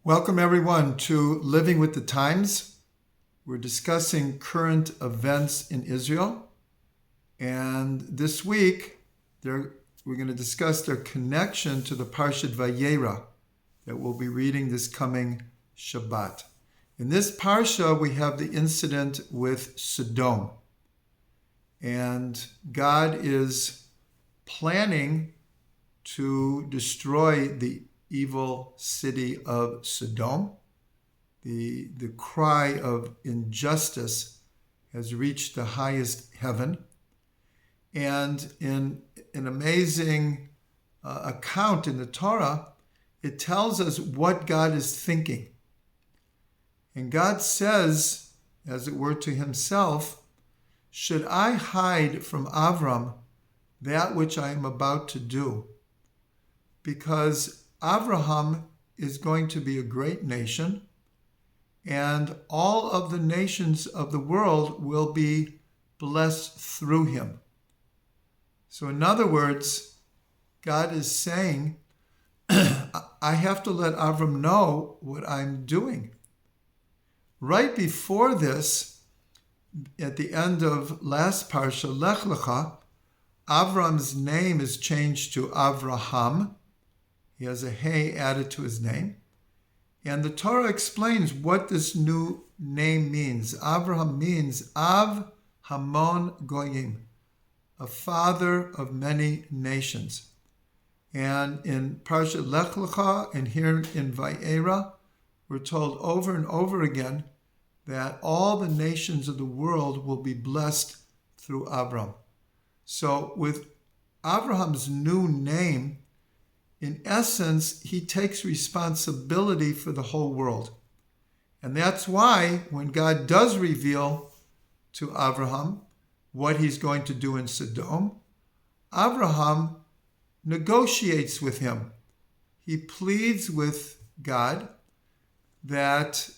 Welcome everyone to Living with the Times. We're discussing current events in Israel. And this week, we're going to discuss their connection to the Parshat Vayera that we'll be reading this coming Shabbat. In this Parsha, we have the incident with Sodom. And God is planning to destroy the evil city of Sodom. The cry of injustice has reached the highest heaven. And in an amazing account in the Torah, it tells us what God is thinking. And God says, as it were to himself, "Should I hide from Avram that which I am about to do? Because Abraham is going to be a great nation, and all of the nations of the world will be blessed through him." So in other words, God is saying, I have to let Avram know what I'm doing. Right before this, at the end of last Parsha, Lech Lecha, Avram's name is changed to Avraham. He has a hey added to his name. And the Torah explains what this new name means. Avraham means Av Hamon Goyim, a father of many nations. And in Parshat Lech Lecha and here in Vayera, we're told over and over again that all the nations of the world will be blessed through Avram. So with Abraham's new name, in essence, he takes responsibility for the whole world. And that's why when God does reveal to Abraham what he's going to do in Sodom, Abraham negotiates with him. He pleads with God that,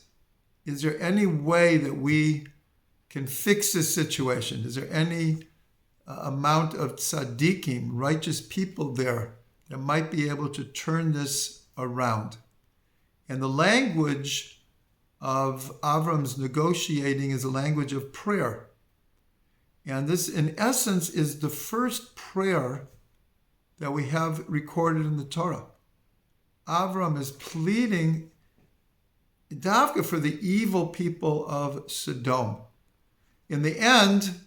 is there any way that we can fix this situation? Is there any amount of tzaddikim, righteous people there, that might be able to turn this around? And the language of Avram's negotiating is a language of prayer. And this, in essence, is the first prayer that we have recorded in the Torah. Avram is pleading davka for the evil people of Sodom. In the end,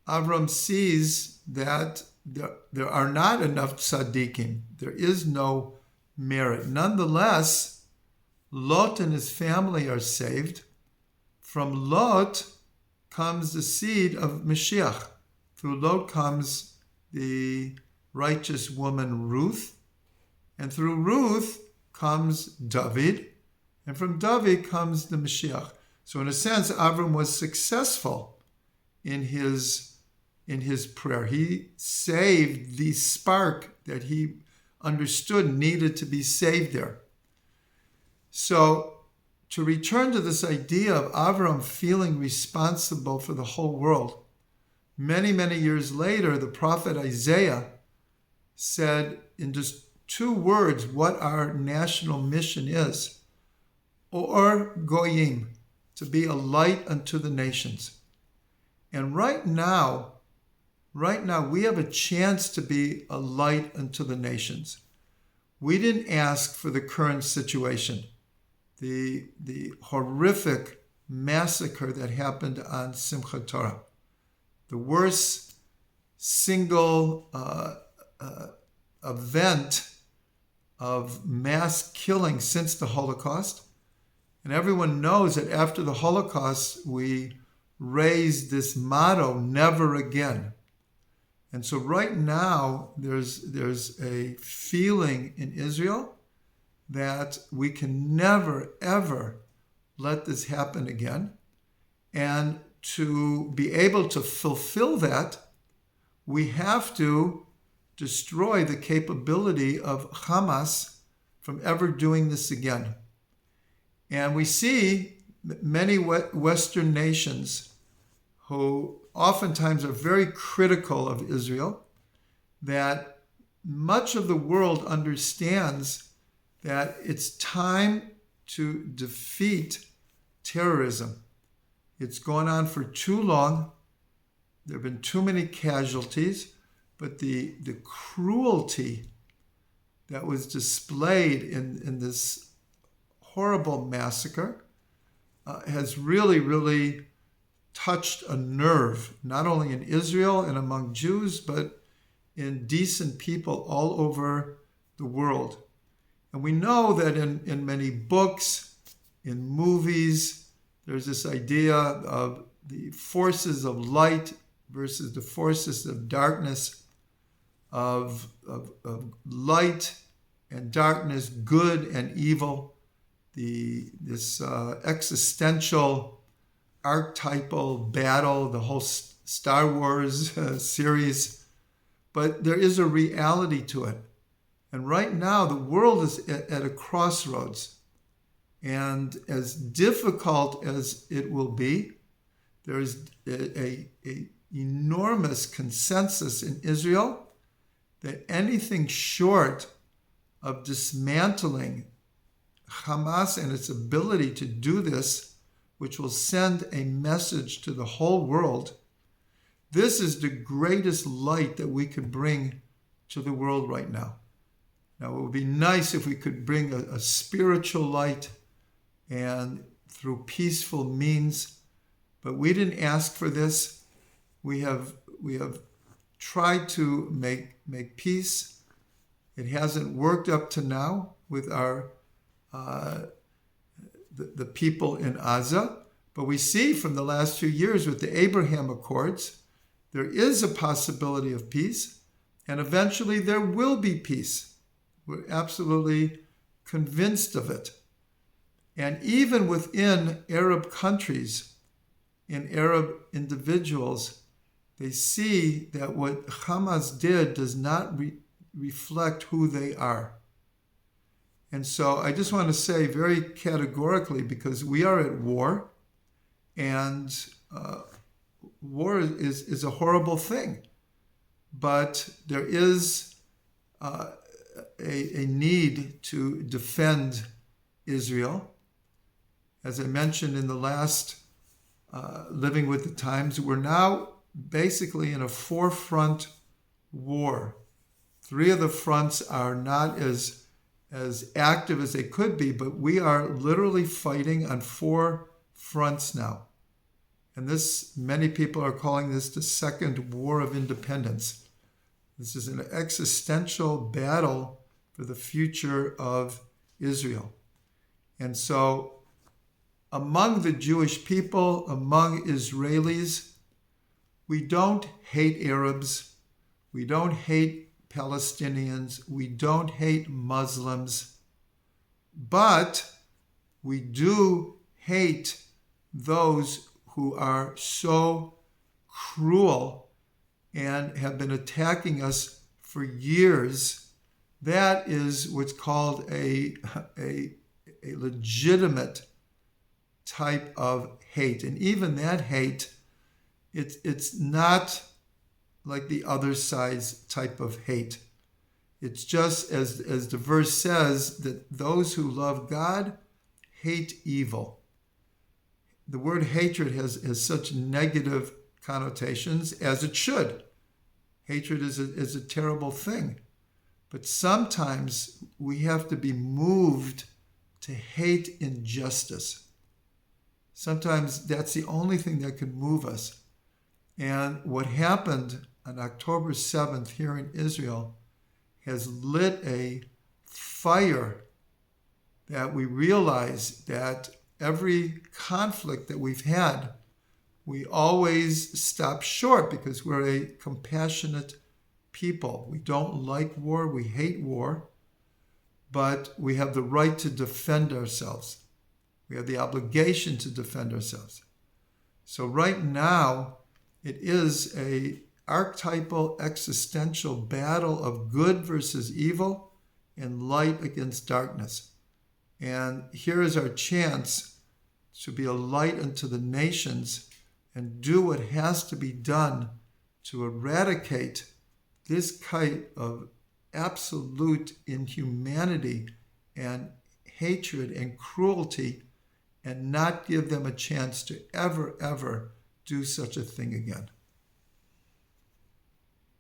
Avram sees that there are not enough tzaddikim. There is no merit. Nonetheless, Lot and his family are saved. From Lot comes the seed of Mashiach. Through Lot comes the righteous woman Ruth. And through Ruth comes David. And from David comes the Mashiach. So in a sense, Avram was successful in his prayer. He saved the spark that he understood needed to be saved there. So to return to this idea of Avram feeling responsible for the whole world, many, many years later, the prophet Isaiah said in just 2 words what our national mission is: Or Goyim, to be a light unto the nations. And right now, we have a chance to be a light unto the nations. We didn't ask for the current situation, the horrific massacre that happened on Simchat Torah, the worst single event of mass killing since the Holocaust. And everyone knows that after the Holocaust, we raised this motto, never again. And so right now, there's a feeling in Israel that we can never, ever let this happen again. And to be able to fulfill that, we have to destroy the capability of Hamas from ever doing this again. And we see many Western nations who oftentimes are very critical of Israel, that much of the world understands that it's time to defeat terrorism. It's gone on for too long. There have been too many casualties, but the cruelty that was displayed in this horrible massacre has really, really touched a nerve, not only in Israel and among Jews, but in decent people all over the world. And we know that in many books, in movies, there's this idea of the forces of light versus the forces of darkness, of light and darkness, good and evil, this existential archetypal battle, the whole Star Wars series. But there is a reality to it. And right now, the world is at a crossroads. And as difficult as it will be, there is a enormous consensus in Israel that anything short of dismantling Hamas and its ability to do this, which will send a message to the whole world, this is the greatest light that we could bring to the world right now. Now, it would be nice if we could bring a spiritual light and through peaceful means, but we didn't ask for this. We have tried to make peace. It hasn't worked up to now with our the people in Gaza, but we see from the last few years with the Abraham Accords, there is a possibility of peace, and eventually there will be peace. We're absolutely convinced of it. And even within Arab countries, in Arab individuals, they see that what Hamas did does not reflect who they are. And so I just want to say very categorically, because we are at war, and war is a horrible thing, but there is a need to defend Israel. As I mentioned in the last Living with the Times, we're now basically in a four-front war. Three of the fronts are not as active as they could be, but we are literally fighting on four fronts now. And this, many people are calling this the Second War of Independence. This is an existential battle for the future of Israel. And so among the Jewish people, among Israelis, we don't hate Arabs, we don't hate Palestinians, we don't hate Muslims, but we do hate those who are so cruel and have been attacking us for years. That is what's called a legitimate type of hate. And even that hate, it's not like the other side's type of hate. It's just as the verse says, that those who love God hate evil. The word hatred has such negative connotations, as it should. Hatred is a terrible thing. But sometimes we have to be moved to hate injustice. Sometimes that's the only thing that can move us. And what happened on October 7th here in Israel has lit a fire that we realize that every conflict that we've had, we always stop short because we're a compassionate people. We don't like war, we hate war, but we have the right to defend ourselves. We have the obligation to defend ourselves. So right now, it is a archetypal existential battle of good versus evil and light against darkness. And here is our chance to be a light unto the nations and do what has to be done to eradicate this kind of absolute inhumanity and hatred and cruelty and not give them a chance to ever do such a thing again.